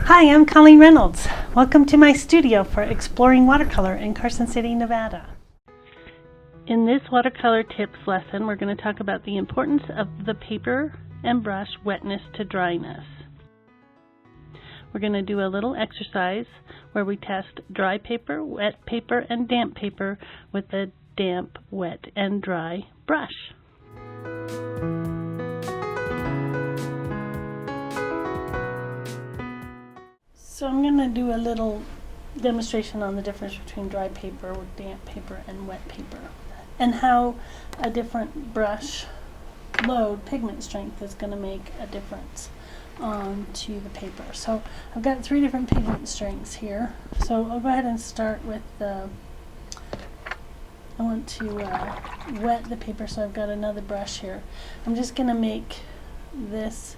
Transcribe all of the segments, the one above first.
Hi, I'm Colleen Reynolds. Welcome to my studio for exploring watercolor in Carson City, Nevada. In this watercolor tips lesson, we're going to talk about the importance of the paper and brush wetness to dryness. We're going to do a little exercise where we test dry paper, wet paper, and damp paper with a damp, wet, and dry brush. So I'm going to do a little demonstration on the difference between dry paper, damp paper, and wet paper, and how a different brush load, pigment strength, is going to make a difference to the paper. So I've got 3 different pigment strengths here. So I'll go ahead and start with I want to wet the paper, so I've got another brush here. I'm just going to make this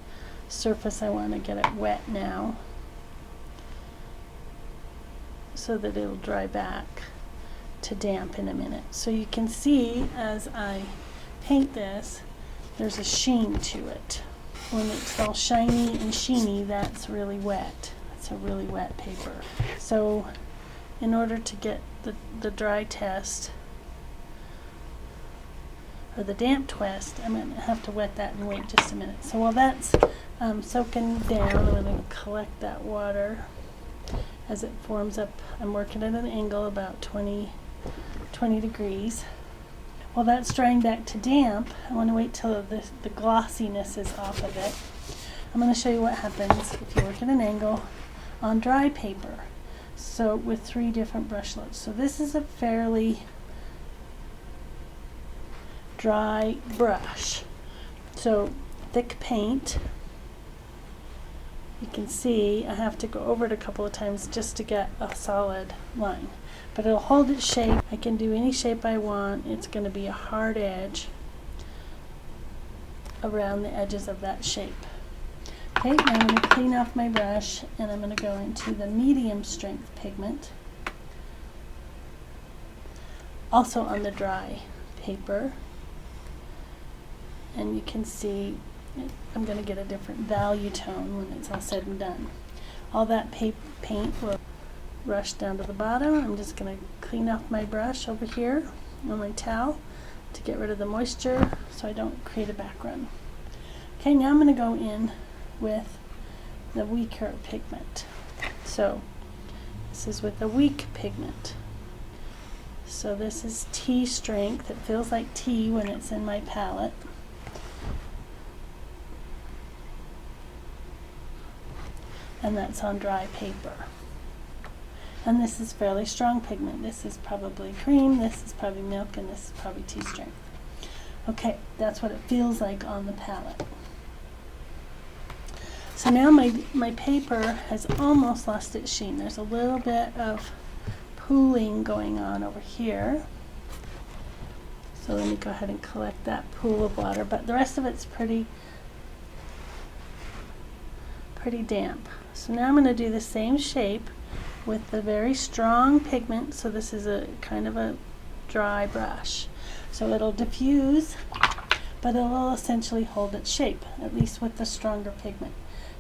surface, I want to get it wet now, so that it'll dry back to damp in a minute. So you can see as I paint this, there's a sheen to it. When it's all shiny and sheeny, that's really wet. It's a really wet paper. So in order to get the dry test, or the damp twist, I'm going to have to wet that and wait just a minute. So while that's soaking down, I'm going to collect that water as it forms up. I'm working at an angle about 20 degrees. While that's drying back to damp, I want to wait till the glossiness is off of it. I'm going to show you what happens if you work at an angle on dry paper. So with 3 different brush loads. So this is a fairly dry brush. So thick paint. You can see I have to go over it a couple of times just to get a solid line. But it'll hold its shape. I can do any shape I want. It's going to be a hard edge around the edges of that shape. Okay, now I'm going to clean off my brush and I'm going to go into the medium strength pigment. Also on the dry paper. And you can see I'm going to get a different value tone when it's all said and done. All that paint will rush down to the bottom. I'm just going to clean off my brush over here on my towel to get rid of the moisture so I don't create a background. Okay, now I'm going to go in with the weaker pigment. So this is with a weak pigment. So this is T strength. It feels like T when it's in my palette. And that's on dry paper. And this is fairly strong pigment. This is probably cream, this is probably milk, and this is probably tea strength. Okay, that's what it feels like on the palette. So now my paper has almost lost its sheen. There's a little bit of pooling going on over here. So let me go ahead and collect that pool of water, but the rest of it's pretty damp. So now I'm going to do the same shape with the very strong pigment. So this is a kind of a dry brush. So it'll diffuse, but it'll essentially hold its shape, at least with the stronger pigment.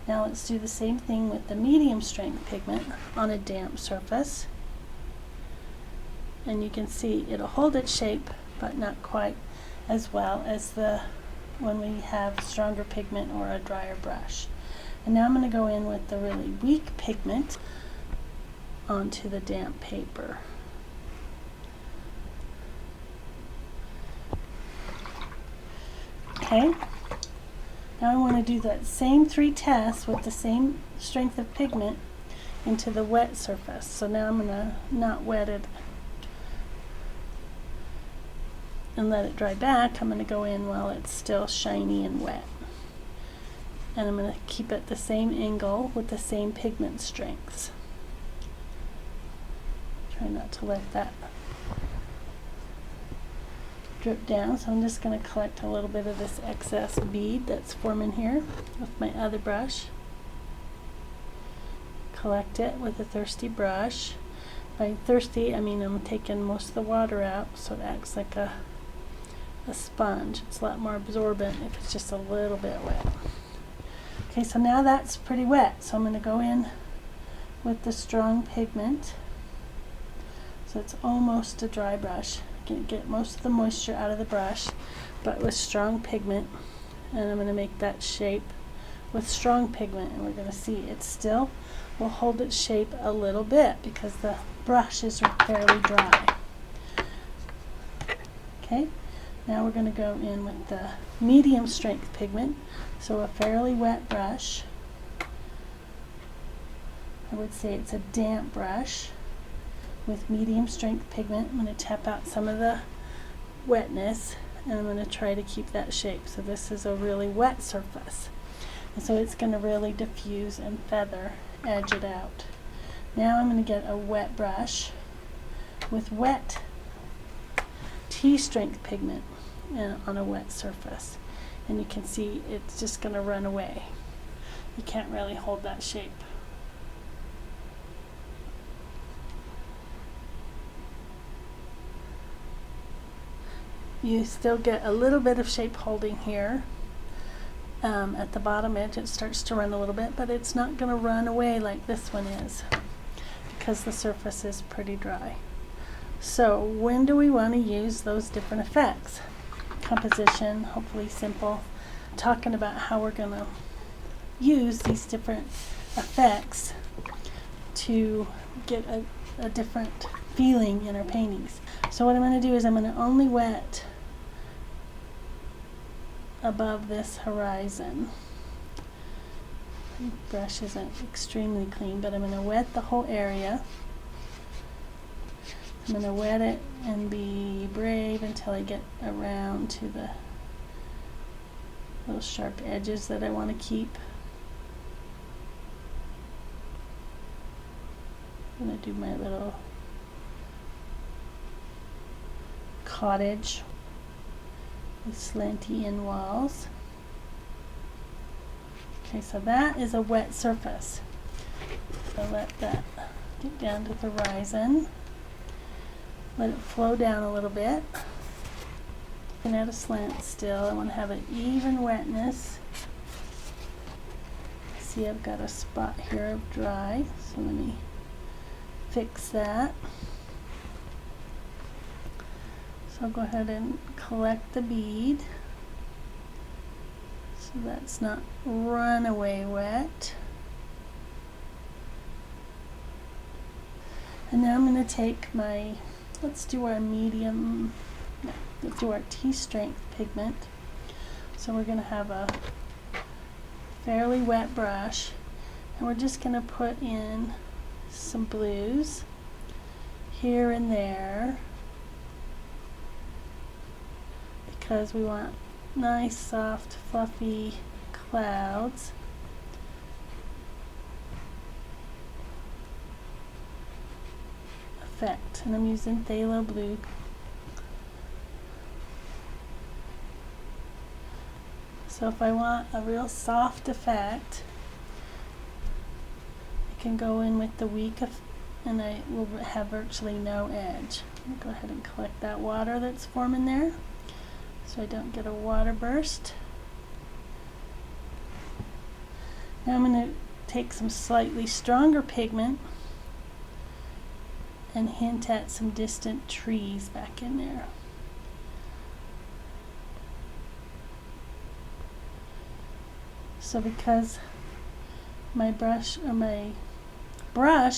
Now let's do the same thing with the medium strength pigment on a damp surface. And you can see it'll hold its shape, but not quite as well as when we have stronger pigment or a drier brush. And now I'm going to go in with the really weak pigment onto the damp paper. Okay, now I want to do that same 3 tests with the same strength of pigment into the wet surface. So now I'm going to not wet it and let it dry back. I'm going to go in while it's still shiny and wet. And I'm going to keep it the same angle with the same pigment strengths. Try not to let that drip down. So I'm just going to collect a little bit of this excess bead that's forming here with my other brush. Collect it with a thirsty brush. By thirsty, I mean I'm taking most of the water out, so it acts like a sponge. It's a lot more absorbent if it's just a little bit wet. Okay, so now that's pretty wet, so I'm going to go in with the strong pigment. So it's almost a dry brush. Get most of the moisture out of the brush, but with strong pigment. And I'm going to make that shape with strong pigment, and we're going to see it still will hold its shape a little bit because the brush is fairly dry. Okay, now we're going to go in with the medium strength pigment, so a fairly wet brush. I would say it's a damp brush with medium strength pigment. I'm going to tap out some of the wetness, and I'm going to try to keep that shape. So this is a really wet surface, and so it's going to really diffuse and feather edge it out. Now I'm going to get a wet brush with wet tea strength pigment on a wet surface, and you can see it's just going to run away. You can't really hold that shape. You still get a little bit of shape holding here. At the bottom edge it starts to run a little bit, but it's not going to run away like this one is because the surface is pretty dry. So when do we want to use those different effects? Composition, hopefully simple. Talking about how we're going to use these different effects to get a different feeling in our paintings. So what I'm going to do is I'm going to only wet above this horizon. The brush isn't extremely clean, but I'm going to wet the whole area. I'm going to wet it and be brave until I get around to the little sharp edges that I want to keep. I'm going to do my little cottage with slanty in walls. Okay, so that is a wet surface. So let that get down to the horizon. Let it flow down a little bit. And at a slant still. I want to have an even wetness. See, I've got a spot here of dry, so let me fix that. So I'll go ahead and collect the bead so that's not runaway wet. And now I'm going to take my, let's do our let's do our tea strength pigment. So we're going to have a fairly wet brush, and we're just going to put in some blues here and there, because we want nice, soft, fluffy clouds. Effect, and I'm using phthalo blue. So if I want a real soft effect, I can go in with the weak and I will have virtually no edge. I'll go ahead and collect that water that's forming there, so I don't get a water burst. Now I'm going to take some slightly stronger pigment and hint at some distant trees back in there. So because my brush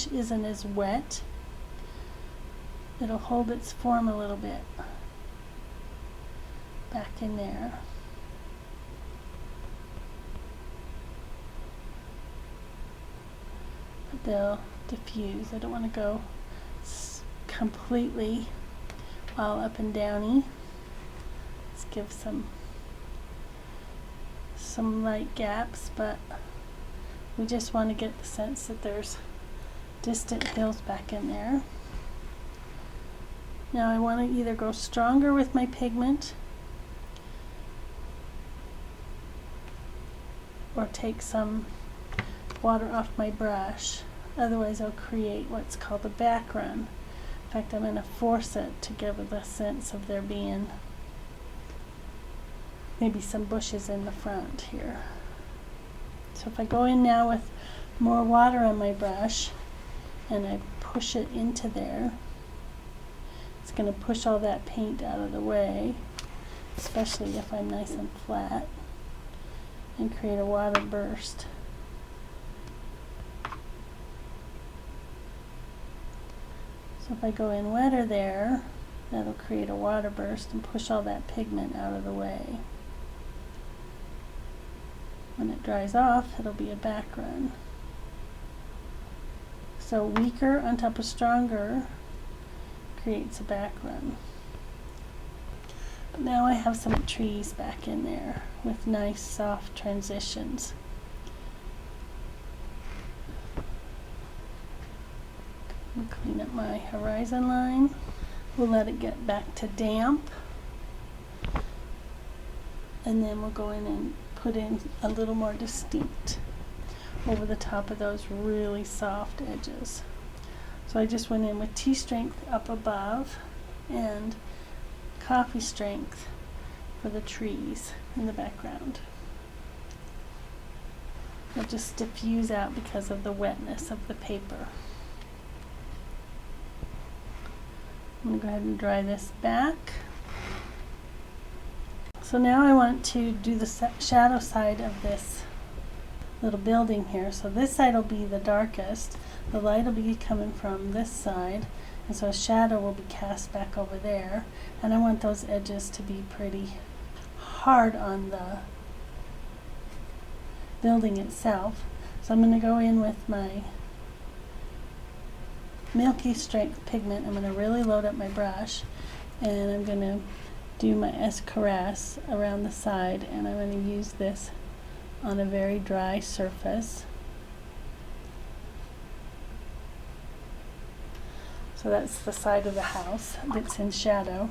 isn't as wet, it'll hold its form a little bit back in there. But they'll diffuse. I don't want to go completely all up and downy. Let's give some light gaps, but we just want to get the sense that there's distant hills back in there. Now I want to either go stronger with my pigment or take some water off my brush, otherwise I'll create what's called a back run. In fact, I'm going to force it to give it the sense of there being maybe some bushes in the front here. So if I go in now with more water on my brush, and I push it into there, it's going to push all that paint out of the way, especially if I'm nice and flat, and create a water burst. So if I go in wetter there, that'll create a water burst and push all that pigment out of the way. When it dries off, it'll be a back run. So weaker on top of stronger creates a back run. But now I have some trees back in there with nice soft transitions. I'll clean up my horizon line. We'll let it get back to damp, and then we'll go in and put in a little more distinct over the top of those really soft edges. So I just went in with tea strength up above and coffee strength for the trees in the background. They'll just diffuse out because of the wetness of the paper. I'm going to go ahead and dry this back. So now I want to do the shadow side of this little building here. So this side will be the darkest. The light will be coming from this side, and so a shadow will be cast back over there. And I want those edges to be pretty hard on the building itself. So I'm going to go in with my milky strength pigment. I'm going to really load up my brush, and I'm going to do my caress around the side, and I'm going to use this on a very dry surface. So that's the side of the house that's in shadow.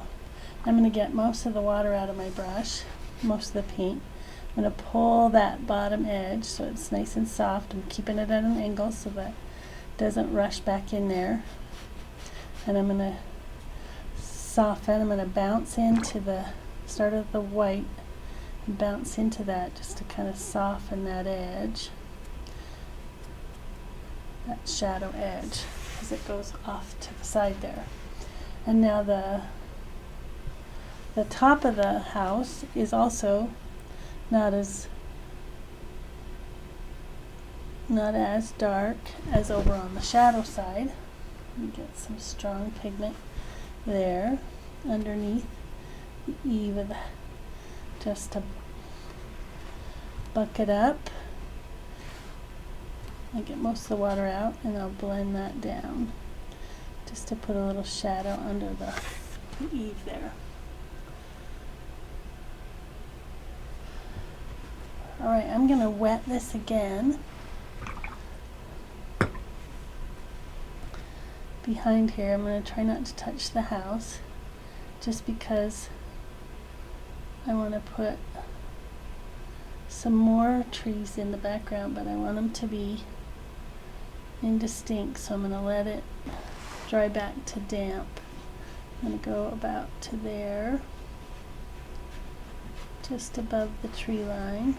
I'm going to get most of the water out of my brush, most of the paint. I'm going to pull that bottom edge so it's nice and soft. I'm keeping it at an angle so that doesn't rush back in there, and I'm going to soften. I'm going to bounce into the start of the white and bounce into that just to kind of soften that edge, that shadow edge, as it goes off to the side there. And now the top of the house is also not as dark as over on the shadow side. Let me get some strong pigment there underneath the eave of the, just to buck it up. I get most of the water out, and I'll blend that down just to put a little shadow under the eave there. Alright, I'm going to wet this again. Behind here, I'm going to try not to touch the house, just because I want to put some more trees in the background, but I want them to be indistinct, so I'm going to let it dry back to damp. I'm going to go about to there, just above the tree line.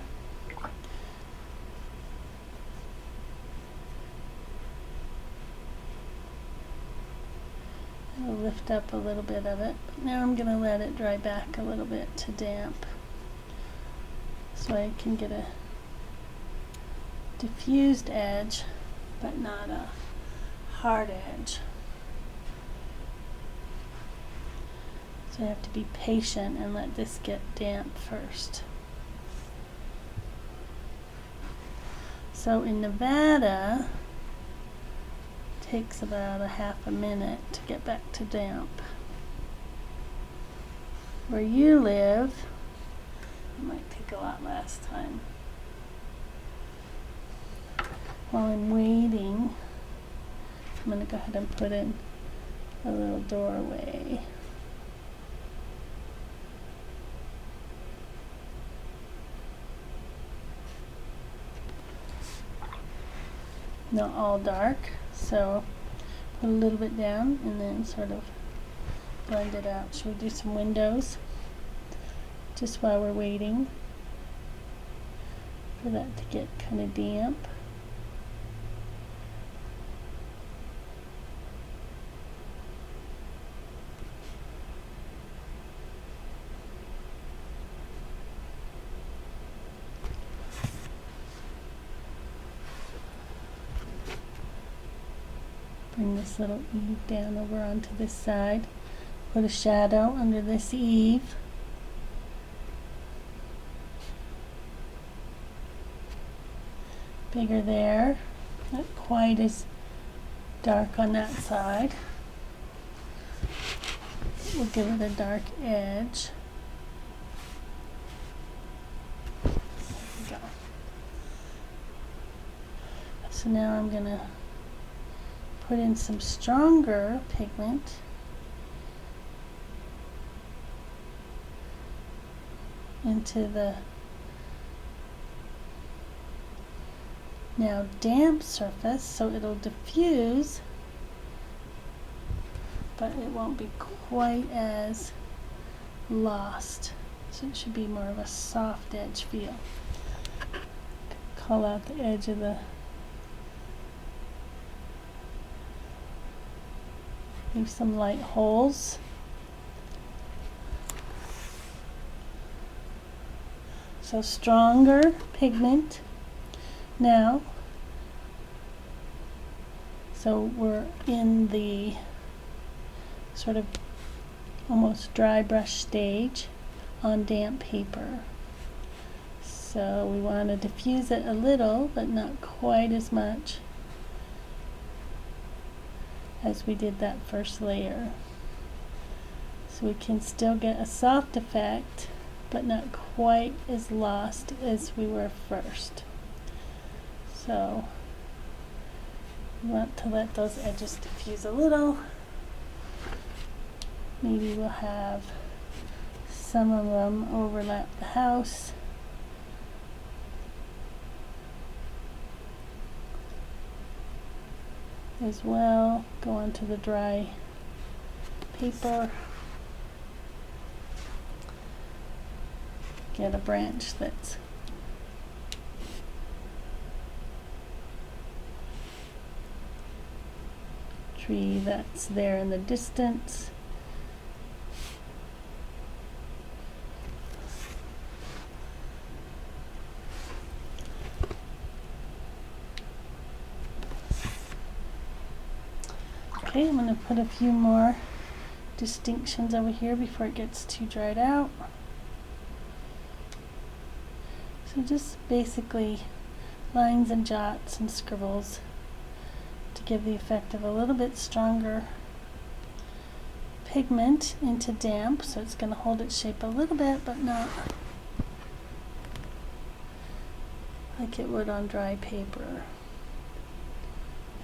I'll lift up a little bit of it. Now I'm going to let it dry back a little bit to damp, so I can get a diffused edge, but not a hard edge. So I have to be patient and let this get damp first. So in Nevada, takes about a half a minute to get back to damp. Where you live, it might take a lot less time. While I'm waiting, I'm going to go ahead and put in a little doorway. Not all dark, so put a little bit down and then sort of blend it out. Should we do some windows just while we're waiting for that to get kind of damp? Bring this little eave down over onto this side. Put a shadow under this eave. Bigger there, not quite as dark on that side. We'll give it a dark edge. There we go. So now I'm going to put in some stronger pigment. Into the now damp surface, so it'll diffuse, but it won't be quite as lost. So it should be more of a soft edge feel. Call out the edge of the leave some light holes. So stronger pigment now. So we're in the sort of almost dry brush stage on damp paper. So we want to diffuse it a little, but not quite as much as we did that first layer. So we can still get a soft effect, but not quite as lost as we were first. So we want to let those edges diffuse a little. Maybe we'll have some of them overlap the house. As well, go onto the dry paper. Get a branch that's tree that's there in the distance. Okay, I'm going to put a few more distinctions over here before it gets too dried out. So just basically lines and dots and scribbles to give the effect of a little bit stronger pigment into damp, so it's going to hold its shape a little bit, but not like it would on dry paper.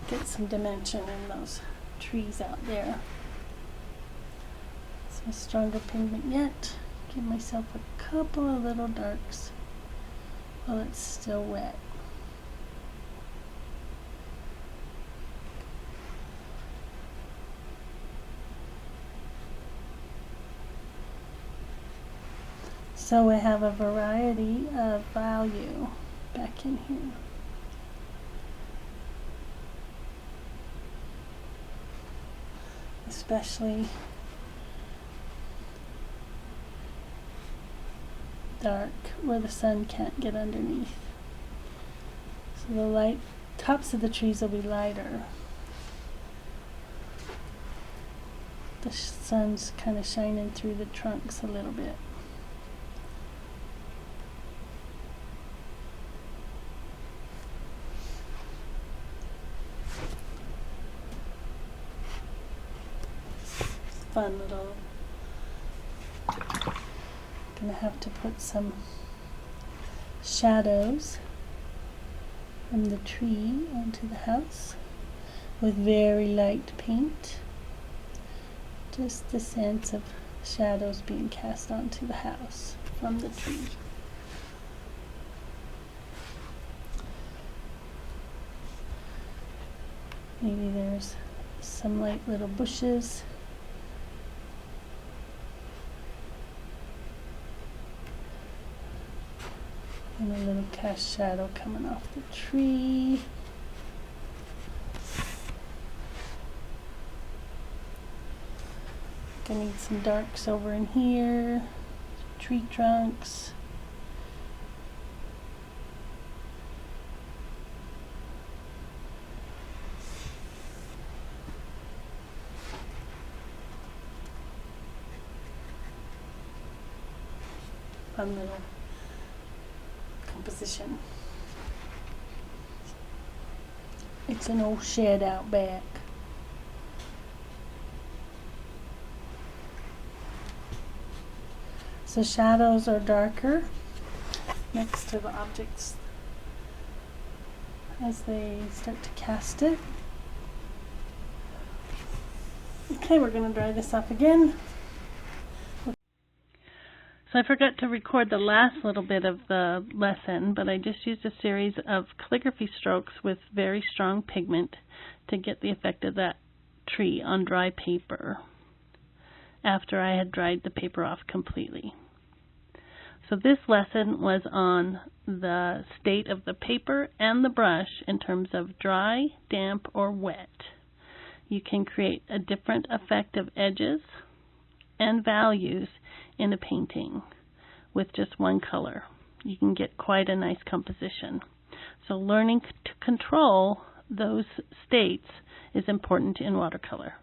Get some dimension in those trees out there. Some stronger pigment yet. Give myself a couple of little darks while it's still wet. So we have a variety of value back in here. Especially dark where the sun can't get underneath. So the light tops of the trees will be lighter. The sun's kind of shining through the trunks a little bit. Fun little. Gonna have to put some shadows from the tree onto the house with very light paint. Just the sense of shadows being cast onto the house from the tree. Maybe there's some light little bushes. And a little cast shadow coming off the tree. Gonna need some darks over in here, tree trunks. fun little composition. It's an old shed out back. So shadows are darker next to the objects as they start to cast it. Okay, we're going to dry this off again. So I forgot to record the last little bit of the lesson, but I just used a series of calligraphy strokes with very strong pigment to get the effect of that tree on dry paper after I had dried the paper off completely. So this lesson was on the state of the paper and the brush in terms of dry, damp, or wet. You can create a different effect of edges and values in a painting with just one color. You can get quite a nice composition. So learning to control those states is important in watercolor.